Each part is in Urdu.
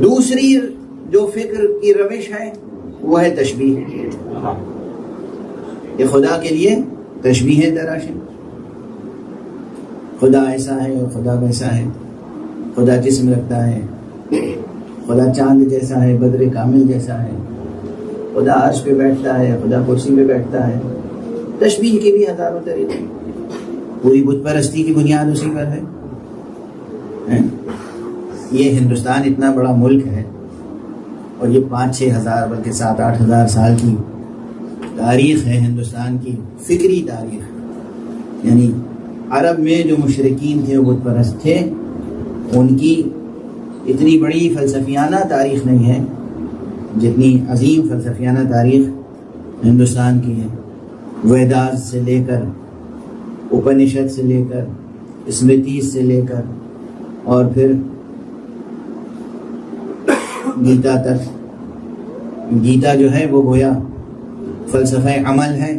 دوسری جو فکر کی روش ہے وہ ہے تشبیہ، کہ خدا کے لیے تشبیہ تراشیں، خدا ایسا ہے اور خدا ویسا ہے، خدا جسم رکھتا ہے، خدا چاند جیسا ہے، بدر کامل جیسا ہے، خدا عرش پہ بیٹھتا ہے، خدا کرسی پہ بیٹھتا ہے۔ تشبیہ کے بھی ہزاروں طریقے، پوری بت پرستی کی بنیاد اسی پر ہے۔ یہ ہندوستان اتنا بڑا ملک ہے اور یہ 5-6 ہزار بلکہ 7-8 ہزار سال کی تاریخ ہے ہندوستان کی، فکری تاریخ۔ یعنی عرب میں جو مشرکین تھے وہ بت پرست تھے، ان کی اتنی بڑی فلسفیانہ تاریخ نہیں ہے جتنی عظیم فلسفیانہ تاریخ ہندوستان کی ہے۔ ویداز سے لے کر، اپنشد سے لے کر، اسمرتیز سے لے کر، اور پھر گیتا تک۔ گیتا جو ہے وہ گویا فلسفہ عمل ہے،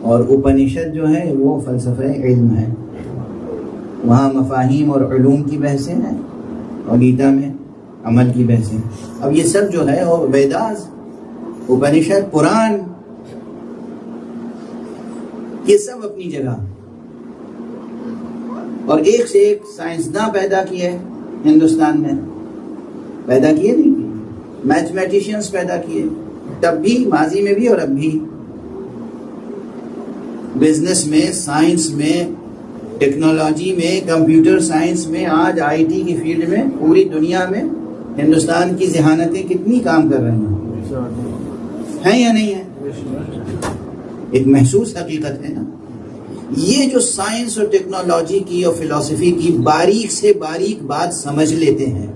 اور اپنشد جو ہے وہ فلسفہ علم ہے۔ وہاں مفاہیم اور علوم کی بحثیں ہیں اور گیتا میں عمل کی بحثیں۔ اب یہ سب جو ہے وہ ویداز، اپنشد، قرآن، یہ سب اپنی جگہ، اور ایک سے ایک سائنسداں پیدا کیے ہندوستان میں، پیدا کیے نہیں کیے، میتھمیٹیشینز پیدا کیے، تب بھی، ماضی میں بھی اور اب بھی۔ بزنس میں، سائنس میں، ٹیکنالوجی میں، کمپیوٹر سائنس میں، آج آئی ٹی کی فیلڈ میں پوری دنیا میں ہندوستان کی ذہانتیں کتنی کام کر رہی ہیں یا نہیں ہیں؟ ایک محسوس حقیقت ہے نا۔ یہ جو سائنس اور ٹیکنالوجی کی اور فلسفی کی باریک سے باریک بات سمجھ لیتے ہیں،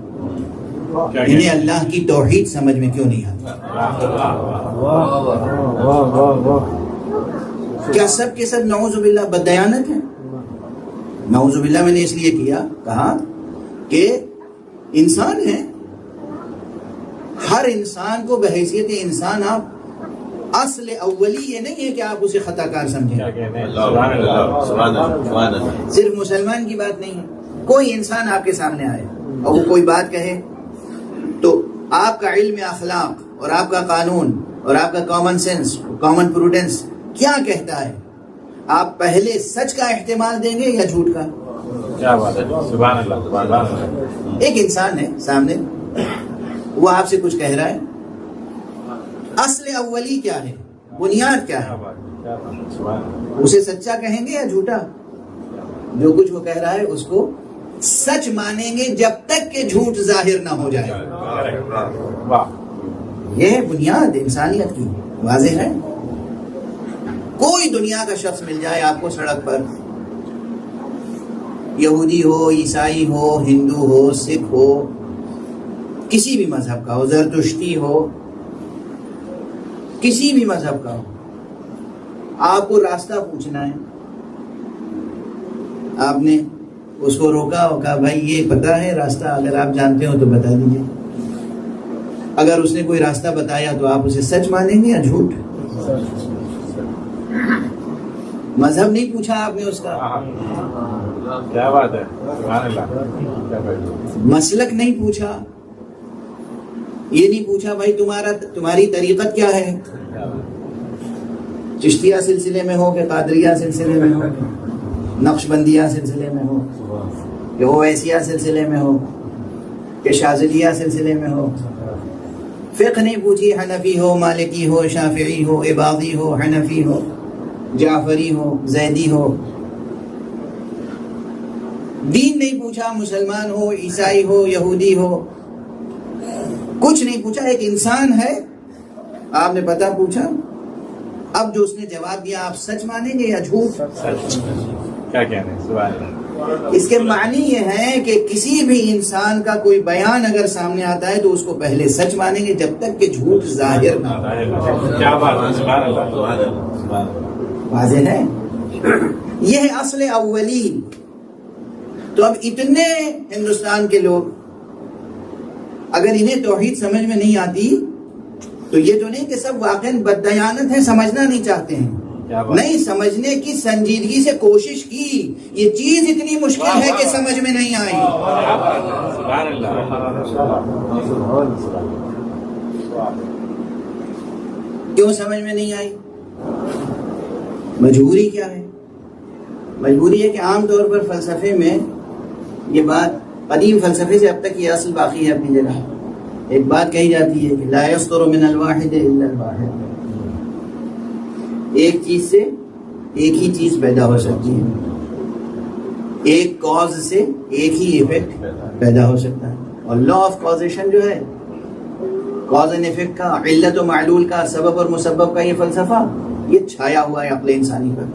انہیں اللہ کی توحید سمجھ میں کیوں نہیں آتی؟ کیا سب کے سب نعوذ باللہ بددیانت ہیں؟ نعوذ باللہ میں نے اس لیے کہا کہ انسان ہے، ہر انسان کو بحیثیت انسان آپ اصل اولی یہ نہیں ہے کہ آپ اسے خطا کار سمجھیں۔ صرف مسلمان کی بات نہیں ہے، کوئی انسان آپ کے سامنے آئے اور وہ کوئی بات کہے تو آپ کا علم اخلاق اور آپ کا قانون اور آپ کا کامن سینس، کامن پروڈنس کیا کہتا ہے؟ آپ پہلے سچ کا احتمال دیں گے یا جھوٹ کا؟ کیا بات ہے، سبحان اللہ، سبحان اللہ۔ ایک انسان ہے سامنے، وہ آپ سے کچھ کہہ رہا ہے، اصل اولی کیا ہے، بنیاد کیا ہے؟ اسے سچا کہیں گے یا جھوٹا؟ جو کچھ وہ کہہ رہا ہے اس کو سچ مانیں گے جب تک کہ جھوٹ ظاہر نہ ہو جائے۔ یہ ہے بنیاد انسانیت کی، واضح ہے۔ کوئی دنیا کا شخص مل جائے آپ کو سڑک پر، یہودی ہو، عیسائی ہو، ہندو ہو، سکھ ہو، کسی بھی مذہب کا ہو، زرتشتی ہو، کسی بھی مذہب کا ہو، آپ کو راستہ پوچھنا ہے، آپ نے اس کو روکا اور کہا بھائی یہ پتہ ہے راستہ، اگر آپ جانتے ہو تو بتا دیجیے۔ اگر اس نے کوئی راستہ بتایا تو آپ اسے سچ مانیں گے یا جھوٹ؟ مذہب نہیں پوچھا آپ نے اس کا، کیا بات ہے، سبحان اللہ۔ مسلک نہیں پوچھا، یہ نہیں پوچھا بھائی تمہاری طریقت کیا ہے، چشتیہ سلسلے میں ہو کہ قادریہ سلسلے میں ہو، نقش بندیہ سلسلے میں ہو کہ اویسیہ سلسلے میں ہو کہ شاذلیہ سلسلے میں ہو۔ فقہ نہیں پوچھی، حنفی ہو، مالکی ہو، شافعی ہو، عبادی ہو، حنفی ہو، جعفری ہو، زیدی ہو۔ دین نہیں پوچھا، مسلمان ہو، عیسائی ہو، یہودی ہو، کچھ نہیں پوچھا، ایک انسان ہے، آپ نے پتہ پوچھا۔ اب جو اس نے جواب دیا آپ سچ مانیں گے یا جھوٹ؟ کیا کہنے، سبحان اللہ۔ اس کے معنی یہ ہے کہ کسی بھی انسان کا کوئی بیان اگر سامنے آتا ہے تو اس کو پہلے سچ مانیں گے جب تک کہ جھوٹ ظاہر نہ ہو۔ کیا بات ہے، سبحان اللہ۔ واضح ہے، یہ ہے اصل اولی۔ تو اب اتنے ہندوستان کے لوگ اگر انہیں توحید سمجھ میں نہیں آتی تو یہ تو نہیں کہ سب واقعاً بددیانت ہیں، سمجھنا نہیں چاہتے ہیں، نہیں سمجھنے کی سنجیدگی سے کوشش کی، یہ چیز اتنی مشکل ہے کہ سمجھ میں نہیں آئی۔ سبحان اللہ۔ کیوں سمجھ میں نہیں آئی؟ مجبوری کیا ہے؟ مجبوری ہے کہ عام طور پر فلسفے میں یہ بات، قدیم فلسفے سے اب تک یہ اصل باقی ہے اپنی جگہ، ایک بات کہی جاتی ہے کہ لا يصدر من الواحد الا الواحد، ایک چیز سے ایک ہی چیز پیدا ہو سکتی ہے، ایک کاز سے ایک ہی ایفیکٹ پیدا ہو سکتا ہے۔ اور لا آف کازیشن جو ہے، کاز اینڈ ایفیکٹ کا، علت و معلول کا، سبب اور مسبب کا یہ فلسفہ، یہ چھایا ہوا ہے عقل انسانی پر۔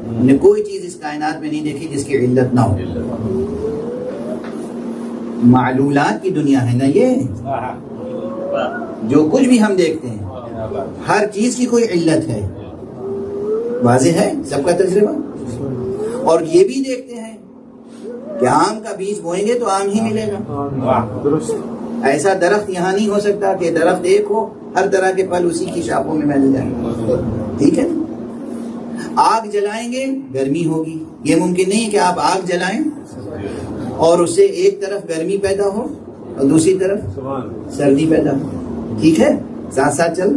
ہم نے کوئی چیز اس کائنات میں نہیں دیکھی جس کی علت نہ ہو۔ معلولات کی دنیا ہے نا یہ، جو کچھ بھی ہم دیکھتے ہیں ہر چیز کی کوئی علت ہے، واضح ہے سب کا تجربہ۔ اور یہ بھی دیکھتے ہیں کہ آم کا بیج بوئیں گے تو آم ہی ملے گا، ایسا درخت یہاں نہیں ہو سکتا کہ درخت ایک ہو، ہر طرح کے پھل اسی کی شاخوں میں مل جائیں، ٹھیک ہے۔ آگ جلائیں گے گرمی ہوگی، یہ ممکن نہیں کہ آپ آگ جلائیں اور اس سے ایک طرف گرمی پیدا ہو اور دوسری طرف سردی پیدا ہو، ٹھیک ہے، ساتھ ساتھ چل۔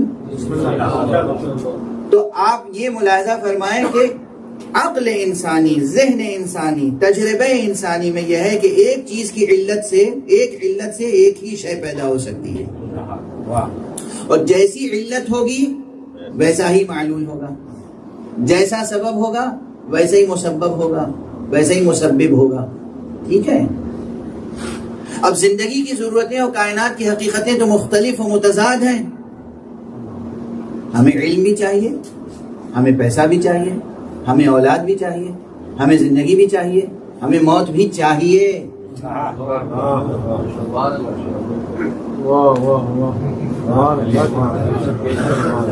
تو آپ یہ ملاحظہ فرمائیں کہ عقل انسانی، ذہن انسانی، تجربہ انسانی میں یہ ہے کہ ایک چیز کی علت سے ایک ہی شے پیدا ہو سکتی ہے، اور جیسی علت ہوگی ویسا ہی معلول ہوگا، جیسا سبب ہوگا ویسا ہی مسبب ہوگا، ویسا ہی مسبب ہوگا، ٹھیک ہے۔ اب زندگی کی ضرورتیں اور کائنات کی حقیقتیں تو مختلف و متضاد ہیں۔ ہمیں علم بھی چاہیے، ہمیں پیسہ بھی چاہیے، ہمیں اولاد بھی چاہیے، ہمیں زندگی بھی چاہیے، ہمیں موت بھی چاہیے۔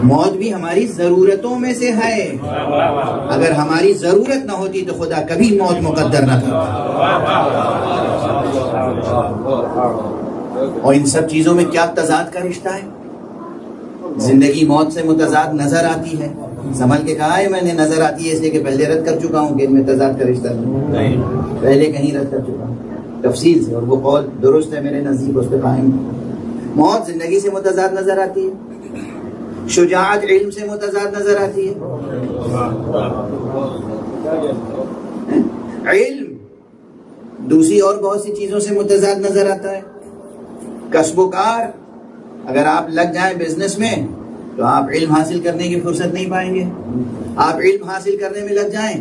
موت بھی ہماری ضرورتوں میں سے ہے، اگر ہماری ضرورت نہ ہوتی تو خدا کبھی موت مقدر نہ کرتا۔ اور ان سب چیزوں میں کیا تضاد کا رشتہ ہے؟ زندگی موت سے متضاد نظر آتی ہے، سنبھل کے کہا ہے میں نے، نظر آتی ہے اس لیے کہ پہلے رد کر چکا ہوں کہ ان میں تضاد کا رشتہ نہیں، پہلے کہیں رد کر چکا ہوں تفصیل سے، اور وہ قول درست ہے میرے نزدیک، اس پہ قائم۔ موت زندگی سے متضاد نظر آتی ہے، شجاعت علم سے متضاد نظر آتی ہے، علم دوسری اور بہت سی چیزوں سے متضاد نظر آتا ہے۔ کسب و کار، اگر آپ لگ جائیں بزنس میں تو آپ علم حاصل کرنے کی فرصت نہیں پائیں گے، آپ علم حاصل کرنے میں لگ جائیں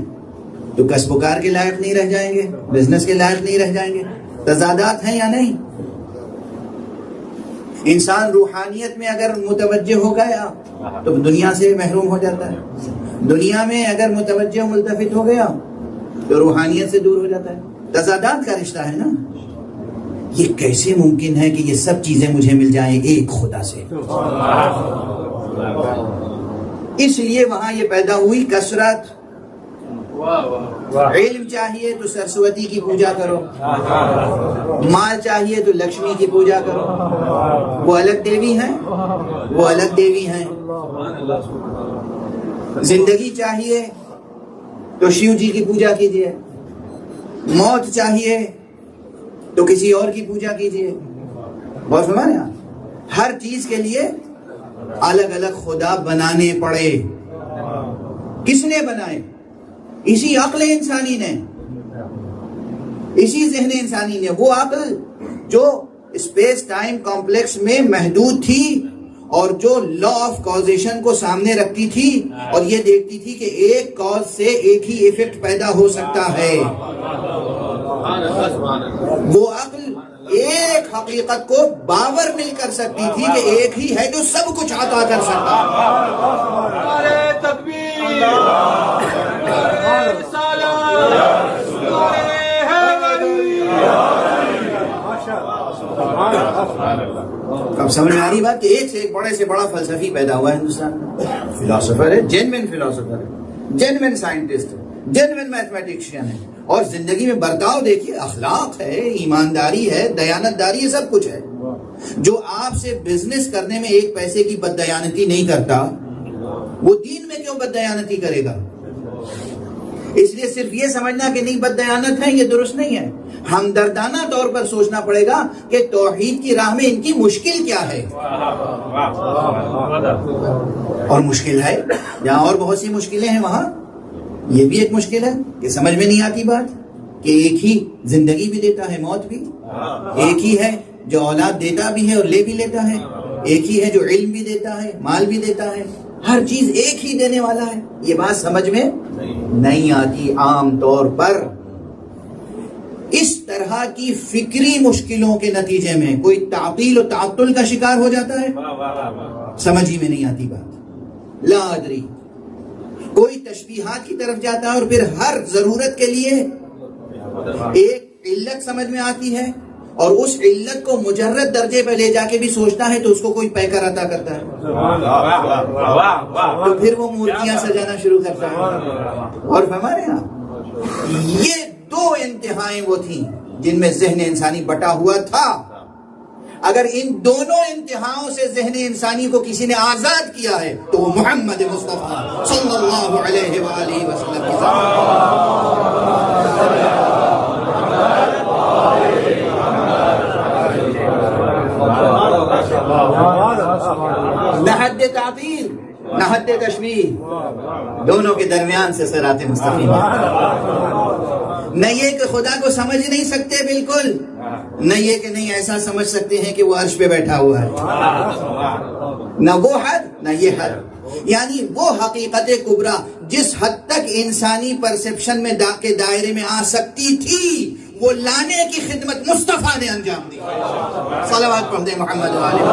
تو کسب و کار کے لائق نہیں رہ جائیں گے، بزنس کے لائق نہیں رہ جائیں گے۔ تضادات ہیں یا نہیں؟ انسان روحانیت میں اگر متوجہ ہو گیا تو دنیا سے محروم ہو جاتا ہے، دنیا میں اگر متوجہ ملتفت ہو گیا تو روحانیت سے دور ہو جاتا ہے۔ تضادات کا رشتہ ہے نا۔ یہ کیسے ممکن ہے کہ یہ سب چیزیں مجھے مل جائیں ایک خدا سے؟ اس لیے وہاں یہ پیدا ہوئی کثرت۔ علم چاہیے تو سرسوتی کی پوجا کرو، مال چاہیے تو لکشمی کی پوجا کرو، وہ الگ دیوی ہیں، وہ الگ دیوی ہیں۔ زندگی چاہیے تو شیو جی کی پوجا کیجیے، موت چاہیے تو کسی اور کی پوجا کیجیے۔ بہت سمجھ آپ، ہر چیز کے لیے الگ الگ خدا بنانے پڑے۔ کس نے بنائے؟ اسی عقل انسانی نے، اسی ذہن انسانی نے، وہ عقل جو اسپیس ٹائم کمپلیکس میں محدود تھی اور جو لا آف کازیشن کو سامنے رکھتی تھی اور یہ دیکھتی تھی کہ ایک کاز سے ایک ہی ایفیکٹ پیدا ہو سکتا ہے۔ وہ عقل ایک حقیقت کو باور نہیں کر سکتی تھی کہ ایک ہی ہے جو سب کچھ عطا کر سکتا ہے۔ تکبیر، اب سمجھ میں آ رہی بات کہ ایک سے ایک بڑے سے بڑا فلسفی پیدا ہوا ہے ہندوستان میں، فلاسفر ہے، جینوین فلاسفر ہے، جینوین سائنٹسٹ ہے، جینوین میتھمیٹیشین ہے، اور زندگی میں برتاؤ دیکھیے، اخلاق ہے، ایمانداری ہے، دیانت داری ہے، سب کچھ ہے۔ جو آپ سے بزنس کرنے میں ایک پیسے کی بددیانتی نہیں کرتا وہ دین میں کیوں بددیانتی کرے گا؟ اس لیے صرف یہ سمجھنا کہ نہیں بددیانت ہے یہ درست نہیں ہے. ہمدردانہ طور پر سوچنا پڑے گا کہ توحید کی راہ میں ان کی مشکل کیا ہے. اور مشکل ہے جہاں اور بہت سی مشکلیں ہیں وہاں یہ بھی ایک مشکل ہے کہ سمجھ میں نہیں آتی بات کہ ایک ہی زندگی بھی دیتا ہے موت بھی، ایک ہی ہے جو اولاد دیتا بھی ہے اور لے بھی لیتا ہے، ایک ہی ہے جو علم بھی دیتا ہے مال بھی دیتا ہے، ہر چیز ایک ہی دینے والا ہے. یہ بات سمجھ میں نہیں آتی عام طور پر. اس طرح کی فکری مشکلوں کے نتیجے میں کوئی تعطیل و تعطل کا شکار ہو جاتا ہے، سمجھ ہی میں نہیں آتی بات. لا ادری، کوئی تشبیہات کی طرف جاتا ہے اور پھر ہر ضرورت کے لیے ایک علت سمجھ میں آتی ہے اور اس علت کو مجرد درجے پہ لے جا کے بھی سوچتا ہے تو اس کو کوئی پیکر عطا کرتا ہے تو پھر وہ مورتیاں سجانا شروع کرتا ہے. اور ہمارے یہاں یہ دو انتہائیں وہ تھیں جن میں ذہن انسانی بٹا ہوا تھا. اگر ان دونوں انتہاؤں سے ذہن انسانی کو کسی نے آزاد کیا ہے تو وہ محمد مصطفیٰ صلی اللہ علیہ وآلہ وسلم کی نہ حد تعطیل نہ حد تشبیہ، دونوں کے درمیان سے صراط مستقیم. نہ یہ کہ خدا کو سمجھ نہیں سکتے بالکل، نہ یہ کہ نہیں ایسا سمجھ سکتے ہیں کہ وہ عرش پہ بیٹھا ہوا ہے. نہ وہ حد نہ یہ حد، یعنی وہ حقیقت کبریٰ جس حد تک انسانی پرسپشن میں کے دائرے میں آ سکتی تھی وہ لانے کی خدمت مصطفیٰ نے انجام دی. صلوات پڑھ دیں محمد علیہ